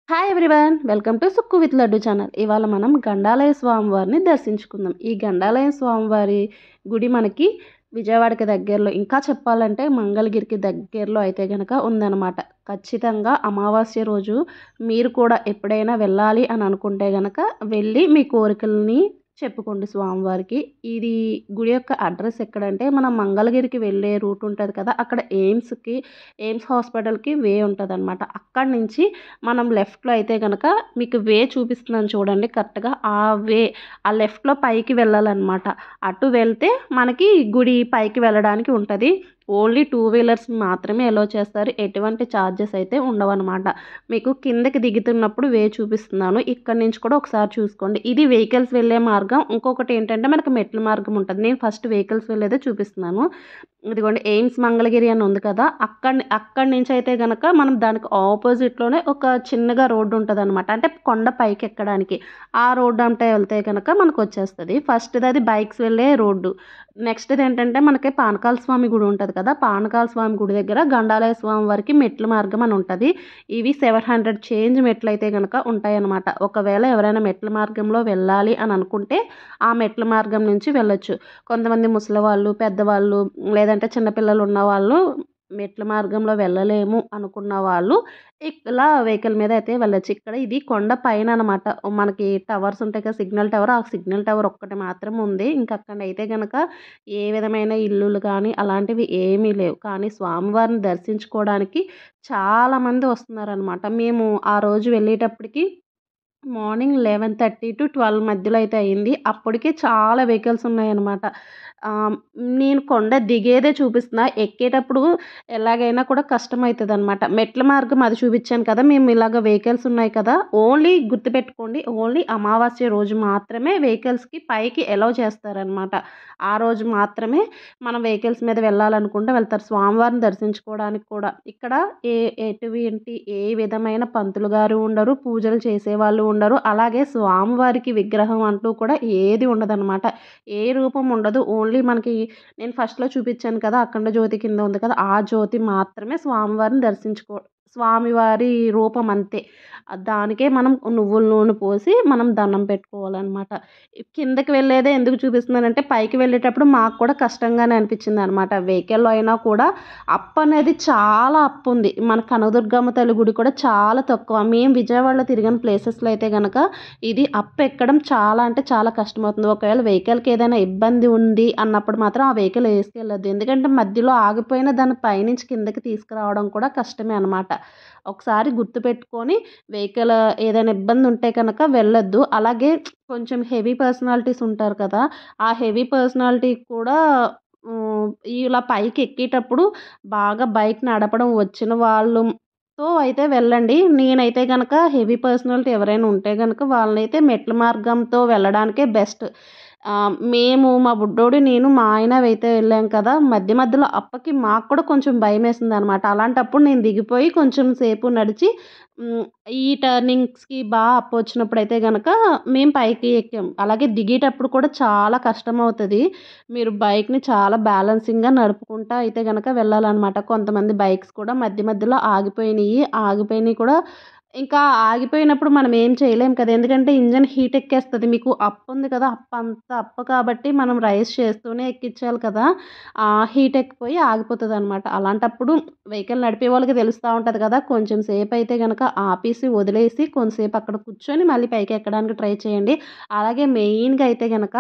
Hi everyone, welcome to Sukku with laddu channel. ఇవాళ మనం గండాలయ స్వామివారిని దర్శించుకుందాం. ఈ గండాలయ స్వామివారి గుడి మనకి విజయవాడకి దగ్గరలో, ఇంకా చెప్పాలంటే మంగళగిరికి దగ్గరలో అయితే గనక ఉందన్నమాట. ఖచ్చితంగా అమావాస్య రోజు మీరు కూడా ఎప్పుడైనా వెళ్ళాలి అని అనుకుంటే గనక వెళ్ళి మీ కోరికల్ని చెప్పుకోండి స్వామివారికి. ఇది గుడి యొక్క అడ్రస్ ఎక్కడంటే, మనం మంగళగిరికి వెళ్ళే రూట్ ఉంటుంది కదా, అక్కడ ఎయిమ్స్ హాస్పిటల్కి వే ఉంటుంది అనమాట. అక్కడి నుంచి మనం లెఫ్ట్లో అయితే కనుక మీకు వే చూపిస్తున్నాను చూడండి, కరెక్ట్గా ఆ లెఫ్ట్లో పైకి వెళ్ళాలన్నమాట. అటు వెళ్తే మనకి గుడి పైకి వెళ్ళడానికి ఉంటుంది. ఓన్లీ 2 వీలర్స్ మాత్రమే అలో చేస్తారు. ఎటువంటి ఛార్జెస్ అయితే ఉండవన్నమాట. మీకు కిందకి దిగుతున్నప్పుడు వే చూపిస్తున్నాను, ఇక్కడి నుంచి కూడా ఒకసారి చూసుకోండి. ఇది వెహికల్స్ వెళ్ళే మార్గం. ఇంకొకటి ఏంటంటే మనకు మెట్ల మార్గం ఉంటుంది. నేను ఫస్ట్ వెహికల్స్ వెళ్ళేదే చూపిస్తున్నాను. ఇదిగోండి, ఎయిమ్స్ మంగళగిరి అని ఉంది కదా, అక్కడి నుంచి అయితే కనుక మనం దానికి ఆపోజిట్లోనే ఒక చిన్నగా రోడ్డు ఉంటుంది అనమాట. అంటే కొండ పైకి ఎక్కడానికి ఆ రోడ్డు అంటే వెళ్తే కనుక మనకు వచ్చేస్తుంది. ఫస్ట్ది అది బైక్స్ వెళ్ళే రోడ్డు. నెక్స్ట్ది ఏంటంటే మనకి పానకాల స్వామి గుడి ఉంటుంది కదా, పానకాల స్వామి గుడి దగ్గర గండాలయ స్వామి వారికి మెట్ల మార్గం అని ఉంటుంది. ఇవి 700 చేంజ్ మెట్లు అయితే కనుక ఉంటాయన్నమాట. ఒకవేళ ఎవరైనా మెట్ల మార్గంలో వెళ్ళాలి అని అనుకుంటే ఆ మెట్ల మార్గం నుంచి వెళ్ళొచ్చు. కొంతమంది ముసలి వాళ్ళు, పెద్దవాళ్ళు, లేదంటే చిన్నపిల్లలు ఉన్నవాళ్ళు మెట్ల మార్గంలో వెళ్ళలేము అనుకున్న వాళ్ళు ఇలా వెహికల్ మీద అయితే వెళ్ళొచ్చు. ఇక్కడ ఇది కొండ పైన అనమాట. మనకి టవర్స్ ఉంటాయి కదా, సిగ్నల్ టవర్, ఆ సిగ్నల్ టవర్ ఒక్కటి మాత్రం ఉంది. ఇంకా అక్కడ అయితే కనుక ఏ విధమైన ఇల్లులు కానీ అలాంటివి ఏమీ లేవు. కానీ స్వామివారిని దర్శించుకోవడానికి చాలామంది వస్తున్నారనమాట. మేము ఆ రోజు వెళ్ళేటప్పటికి మార్నింగ్ 11:30 to 12 మధ్యలో అయితే అయింది. అప్పటికే చాలా వెహికల్స్ ఉన్నాయన్నమాట. ఆహ్, నేను కొండ దిగేదే చూపిస్తున్నా. ఎక్కేటప్పుడు ఎలాగైనా కూడా కష్టమవుతదనమాట. మెట్ల మార్గం అది చూపించాను కదా, మేము ఇలాగ వెహికల్స్ ఉన్నాయి కదా, ఓన్లీ గుర్తుపెట్టుకోండి, ఓన్లీ అమావాస్య రోజు మాత్రమే వెహికల్స్‌కి పైకి అలౌ చేస్తారనమాట. ఆ రోజు మాత్రమే మనం వెహికల్స్ మీద వెళ్ళాలనుకుంటే వెళ్తారు. స్వామివారిని దర్శించుకోవడానికి కూడా ఇక్కడ ఏ ఎటువంటి ఏ విధమైన పంతులు గారు ఉండరు, పూజలు చేసేవాళ్ళు ఉండరు. అలాగే స్వామివారికి విగ్రహం అంటూ కూడా ఏది ఉండదన్నమాట. ఏ రూపం ఉండదు. ఓన్లీ మనకి నేను ఫస్ట్‌లో చూపించాను కదా, అఖండ జ్యోతి కింద ఉంది కదా, ఆ జ్యోతి మాత్రమే స్వామివారి రూపం అంతే. దానికే మనం నువ్వుల నూనె పోసి మనం దండం పెట్టుకోవాలన్నమాట. కిందకి వెళ్ళేదే ఎందుకు చూపిస్తున్నానంటే, పైకి వెళ్ళేటప్పుడు మాకు కూడా కష్టంగానే అనిపించిందనమాట. వెహికల్‌లో అయినా కూడా అప్ అనేది చాలా అప్ ఉంది. మన కనకదుర్గమ్మ తల్లి గుడి కూడా చాలా తక్కువ. మేము విజయవాడలో తిరిగిన ప్లేసెస్‌లో అయితే గనక ఇది అప్ ఎక్కడం చాలా అంటే చాలా కష్టమవుతుంది. ఒకవేళ వెహికల్‌కి ఏదైనా ఇబ్బంది ఉంది అన్నప్పుడు మాత్రం ఆ వెహికల్ ఏసుకెళ్ళొద్దు. ఎందుకంటే మధ్యలో ఆగిపోయిన దాన్ని పైనుంచి కిందకి తీసుకురావడం కూడా కష్టమే అనమాట. ఒకసారి గుర్తుపెట్టుకొని వెహికల్ ఏదైనా ఇబ్బంది ఉంటే కనుక వెళ్ళొద్దు. అలాగే కొంచెం హెవీ పర్సనాలిటీస్ ఉంటారు కదా, ఆ హెవీ పర్సనాలిటీ కూడా ఇలా పైకి ఎక్కేటప్పుడు బాగా బైక్ నడపడం వచ్చిన వాళ్ళతో అయితే వెళ్ళండి. నేనైతే గనక హెవీ పర్సనాలిటీ ఎవరైనా ఉంటే గనక వాళ్ళనైతే మెట్ల మార్గంతో వెళ్ళడానికే బెస్ట్. మేము మా బుడ్డోడు, నేను, మా ఆయన అయితే వెళ్ళాం కదా, మధ్య మధ్యలో అప్పకి మాకు కూడా కొంచెం భయమేసిందనమాట. అలాంటప్పుడు నేను దిగిపోయి కొంచెం సేపు నడిచి హ్మ్, ఈ టర్నింగ్స్‌కి అప్ వచ్చినప్పుడైతే గనక మేము పైకి ఎక్కాం. అలాగే దిగేటప్పుడు కూడా చాలా కష్టమవుతది. మీరు బైక్‌ని చాలా బ్యాలెన్సింగ్‌గా నడుపుకుంటా అయితే గనక వెళ్ళాలనమాట. కొంతమంది బైక్స్ కూడా మధ్య మధ్యలో ఆగిపోయినయి కూడా. ఇంకా ఆగిపోయినప్పుడు మనం ఏం చేయలేం కదా, ఎందుకంటే ఇంజిన్ హీట్ ఎక్కేస్తది. మీకు అప్ ఉంది కదా, అప్ కాబట్టి మనం రైజ్ చేస్తూనే ఎక్కించాలి కదా, హీట్ ఎక్కిపోయి ఆగిపోతదనమాట. అలాంటప్పుడు వెహికల్ నడిపే వాళ్ళకి తెలుస్తా ఉంటది కదా, కొంచెం సేపు అయితే గనక ఆపేసి వదిలేసి కొంతసేపు అక్కడ కూర్చొని మళ్ళీ పైకి ఎక్కడానికి ట్రై చేయండి. అలాగే మెయిన్‌గా అయితే గనక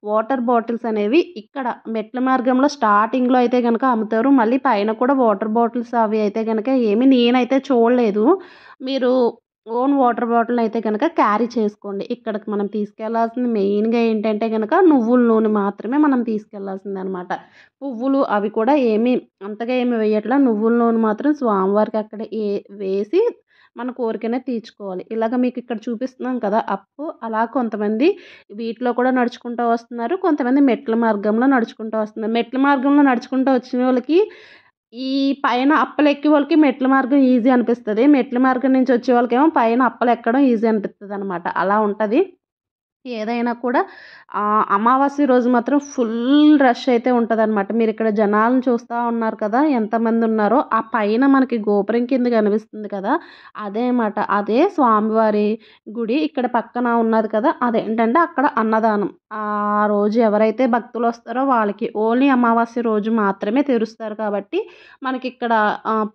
వాటర్ బాటిల్స్ అనేవి ఇక్కడ మెట్ల మార్గంలో స్టార్టింగ్‌లో అయితే గనక అమ్ముతారు. మళ్ళీ పైన కూడా వాటర్ బాటిల్స్ అవి అయితే గనక నేనైతే చూడలేదు. మీరు ఓన్ వాటర్ బాటిల్ అయితే గనక క్యారీ చేసుకోండి. ఇక్కడికి మనం తీసుకెళ్లాల్సింది మెయిన్‌గా ఏంటంటే గనక నువ్వుల నూనె మాత్రమే మనం తీసుకెళ్లాల్సిందనమాట. పువ్వులు అవి కూడా అంతగా ఏమి వేయట్లా. నువ్వుల నూనె మాత్రం స్వామివారికి అక్కడ వేసి మన కోరికనే తీర్చుకోవాలి. ఇలాగ మీకు ఇక్కడ చూపిస్తున్నాం కదా అప్పు, అలా కొంతమంది వీటిలో కూడా నడుచుకుంటూ వస్తున్నారు. కొంతమంది మెట్ల మార్గంలో నడుచుకుంటూ వస్తున్నారు. మెట్ల మార్గంలో నడుచుకుంటూ వచ్చిన వాళ్ళకి ఈ పైన అప్పలెక్కే వాళ్ళకి మెట్ల మార్గం ఈజీ అనిపిస్తది. మెట్ల మార్గం నుంచి వచ్చే వాళ్ళకేమో పైన అప్పలెక్కడం ఈజీ అనిపిస్తదనమాట. అలా ఉంటది. ఏదైనా కూడా అమావాస్య రోజు మాత్రం ఫుల్ రష్ అయితే ఉంటదనమాట. మీరిక్కడ జనాలను చూస్తా ఉన్నారు కదా! ఎంతమంది ఉన్నారో, ఆ పైన మనకి గోపురం కింద కనిపిస్తుంది కదా! అదే మాట. అదే స్వామివారి గుడి. ఇక్కడ పక్కన ఉన్నది కదా! అదేంటంటే అక్కడ అన్నదానం. ఆ రోజు ఎవరైతే భక్తులొస్తారో వాళ్ళకి ఓన్లీ అమావాస్య రోజు మాత్రమే తెరుస్తారు కాబట్టి, మనకిక్కడ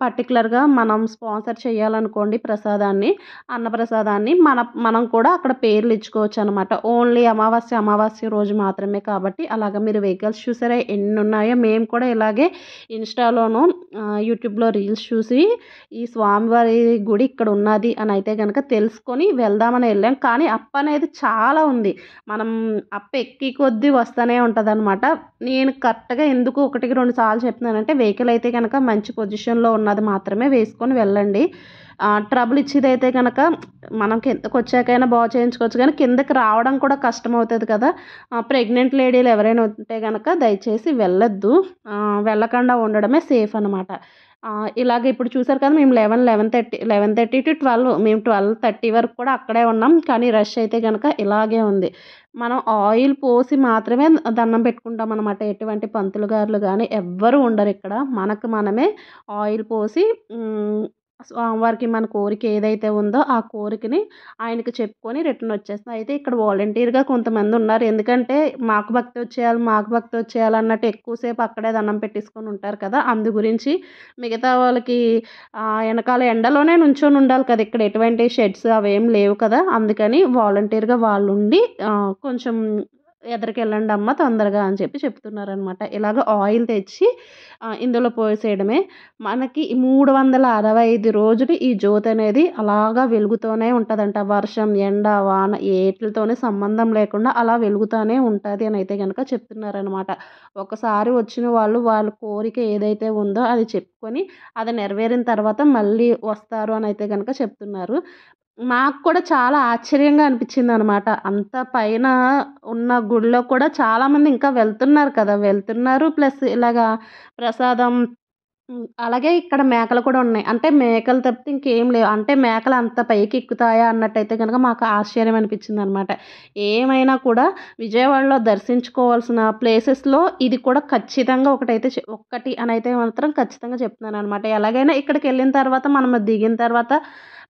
పర్టిక్యులర్‌గా మనం స్పాన్సర్ చేయాలనుకోండి ప్రసాదాన్ని, అన్నప్రసాదాన్ని మనం కూడా అక్కడ పేర్లు ఇచ్చుకోవచ్చనమాట. ఓన్లీ అమావాస్య రోజు మాత్రమే కాబట్టి అలాగా మీరు వెహికల్స్ చూసారా ఎన్నున్నాయో. మేము కూడా ఇలాగే ఇన్‌స్టాలోను, యూట్యూబ్‌లో రీల్స్ చూసి ఈ స్వామివారి గుడి ఇక్కడ ఉన్నది అని అయితే గనక తెలుసుకొని వెళ్దామని వెళ్ళాం. కానీ అప్పనేది చాలా ఉంది. మనం ఎక్కి కొద్దీ వస్తూనే ఉంటదనమాట. నేను కరెక్ట్‌గా ఎందుకు 1, 2 సార్లు చెప్తున్నానంటే వెహికల్ అయితే గనక మంచి పొజిషన్‌లో ఉన్నది మాత్రమే వేసుకొని వెళ్ళండి. ట్రబుల్ ఇచ్చేదైతే గనక మనం కిందకొచ్చాకైనా బాగు చేయించుకోవచ్చు కానీ కిందకి రావడం కూడా కష్టమవుతది కదా! ప్రెగ్నెంట్ లేడీలు ఎవరైనా ఉంటే గనక దయచేసి వెళ్ళొద్దు. వెళ్ళకుండా ఉండడమే సేఫ్ అనమాట. ఇలాగ ఇప్పుడు చూసారు కదా! మేము 11:30 మేము 12:30 వరకు కూడా అక్కడే ఉన్నాం. కానీ రష్ అయితే గనక ఇలాగే ఉంది. మనం ఆయిల్ పోసి మాత్రమే దండం పెట్టుకుంటామనమాట. ఎటువంటి పంతులు గారులు గానీ ఎవ్వరు ఉండరిక్కడ. మనకు మనమే ఆయిల్ పోసి స్వామివారికి మన కోరిక ఏదైతే ఉందో ఆ కోరికని ఆయనకి చెప్పుకొని రిటర్న్ వచ్చేస్తాం. అయితే ఇక్కడ వాలంటీర్‌గా కొంతమంది ఉన్నారు. ఎందుకంటే మాకు భక్తి వచ్చేయాలి అన్నట్టు ఎక్కువసేపు అక్కడే దండం పెట్టేసుకొని ఉంటారు కదా! అందు గురించి మిగతా వాళ్ళకి ఎనకాల ఎండలోనే నుంచొని ఉండాలి కదా! ఇక్కడ ఎటువంటి షెడ్స్ అవేం లేవు కదా! అందుకని వాలంటీర్‌గా వాళ్ళుండి కొంచెం ఎదరికెళ్ళండమ్మా తొందరగా అని చెప్తున్నారనమాట. ఇలాగ ఆయిల్ తెచ్చి ఇందులో పోసేయడమే. మనకి 365 రోజులు ఈ జ్యోతనేది అలాగా వెలుగుతూనే ఉంటదంట. వర్షం, ఎండ, వాన ఏట్లితోని సంబంధం లేకుండా అలా వెలుగుతానే ఉంటది అనైతే గనక చెప్తున్నారనమాట. ఒకసారి వచ్చిన వాళ్ళు వాళ్ళ కోరిక ఏదైతే ఉందో అది చెప్పుకొని అది నెరవేరిన తర్వాత మళ్ళీ వస్తారు అనైతే గనక చెప్తున్నారు. నాకు కూడా చాలా ఆశ్చర్యంగా అనిపించిందనమాట. అంత పైన ఉన్న గుడిలో కూడా చాలామంది ఇంకా వెళ్తున్నారు కదా! వెళ్తున్నారు ప్లస్ ఇలాగా ప్రసాదం. అలాగే ఇక్కడ మేకలు కూడా ఉన్నాయి. అంటే మేకలు తప్పితే ఇంకేం లేవు. అంటే మేకలు అంత పైకి ఎక్కుతాయా అన్నట్టయితే గనక మాకు ఆశ్చర్యం అనిపించిందనమాట. ఏమైనా కూడా విజయవాడలో దర్శించుకోవాల్సిన ప్లేసెస్‌లో ఇది కూడా ఖచ్చితంగా ఒక్కటి అనైతే మాత్రం ఖచ్చితంగా చెప్తున్నాననమాట. ఎలాగైనా ఇక్కడికెళ్ళిన తర్వాత మనం దిగిన తర్వాత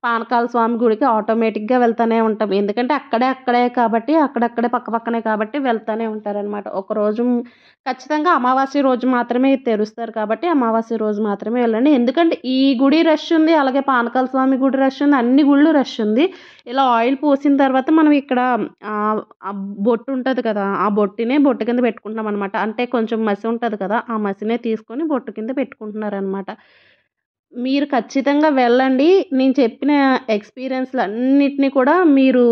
పానకాల స్వామి గుడికి ఆటోమేటిక్‌గా వెళ్తూనే ఉంటాం. ఎందుకంటే అక్కడే కాబట్టి అక్కడక్కడే పక్కనే కాబట్టి వెళ్తూనే ఉంటారనమాట. ఒకరోజు ఖచ్చితంగా అమావాస్య రోజు మాత్రమే తెరుస్తారు కాబట్టి అమావాస్య రోజు మాత్రమే వెళ్ళండి. ఎందుకంటే ఈ గుడి రష్ ఉంది. అలాగే పానకాల స్వామి గుడి రష్ ఉంది. అన్ని గుళ్ళు రష్ ఉంది. ఇలా ఆయిల్ పోసిన తర్వాత మనం ఇక్కడ ఆ బొట్టు ఉంటది కదా! ఆ బొట్టు కింద పెట్టుకుంటున్నామనమాట. అంటే కొంచెం మసి ఉంటది కదా! ఆ మసినే తీసుకొని బొట్టు కింద పెట్టుకుంటున్నారనమాట. మీరు ఖచ్చితంగా వెళ్ళండి. నేను చెప్పిన ఎక్స్‌పీరియన్స్‌లన్నిటిని కూడా మీరు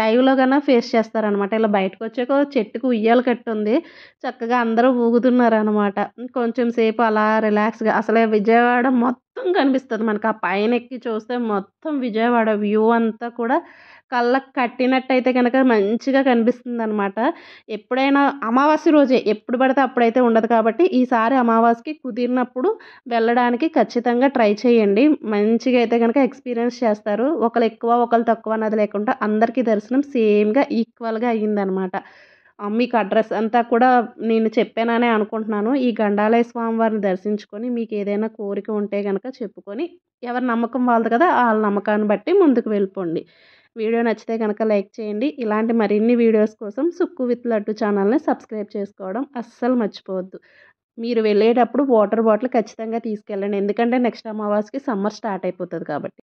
లైవ్‌లో ఫేస్ చేస్తారనమాట. ఇలా బయటకొచ్చాక చెట్టుకి ఉయ్యాల కట్టుంది. చక్కగా అందరూ ఊగుతున్నారనమాట. కొంచెం సేపు అలా రిలాక్స్‌గా అసలే విజయవాడ మొత్తం కనిపిస్తది మనకు. ఆ పైనెక్కి చూస్తే మొత్తం విజయవాడ వ్యూ అంతా కూడా కళ్ళకి కట్టినట్టయితే గనక మంచిగా కనిపిస్తుందనమాట. ఎప్పుడైనా అమావాస్య రోజే ఎప్పుడు పడితే అప్పుడైతే ఉండదు కాబట్టి ఈసారి అమావాస్యకి కుదిరినప్పుడు వెళ్ళడానికి ఖచ్చితంగా ట్రై చేయండి. మంచిగా అయితే గనక ఎక్స్‌పీరియన్స్ చేస్తారు. ఒకళ్ళు ఎక్కువ, ఒకళ్ళు తక్కువ అన్నది లేకుండా అందరికీ దర్శనం సేమ్‌గా ఈక్వల్‌గా అయ్యిందనమాట. మీకు అడ్రెస్ అంతా కూడా నేను చెప్పాననే అనుకుంటున్నాను. ఈ గండాలయ స్వామివారిని దర్శించుకొని మీకేదైనా కోరిక ఉంటే గనక చెప్పుకొని ఎవరి నమ్మకం వాళ్ళది కదా! ఆళ్ళ నమ్మకాన్ని బట్టి ముందుకు వెళ్ళిపోండి. వీడియో నచ్చితే గనక లైక్ చేయండి. ఇలాంటి మరిన్ని వీడియోస్ కోసం సుక్కు విత్ లడ్డు ఛానల్‌ని సబ్స్క్రైబ్ చేసుకోవడం అస్సలు మర్చిపోవద్దు. మీరు వెళ్ళేటప్పుడు వాటర్ బాటిల్ ఖచ్చితంగా తీసుకెళ్ళండి. ఎందుకంటే నెక్స్ట్ అమావాస్యకి సమ్మర్ స్టార్ట్ అయిపోతది కాబట్టి.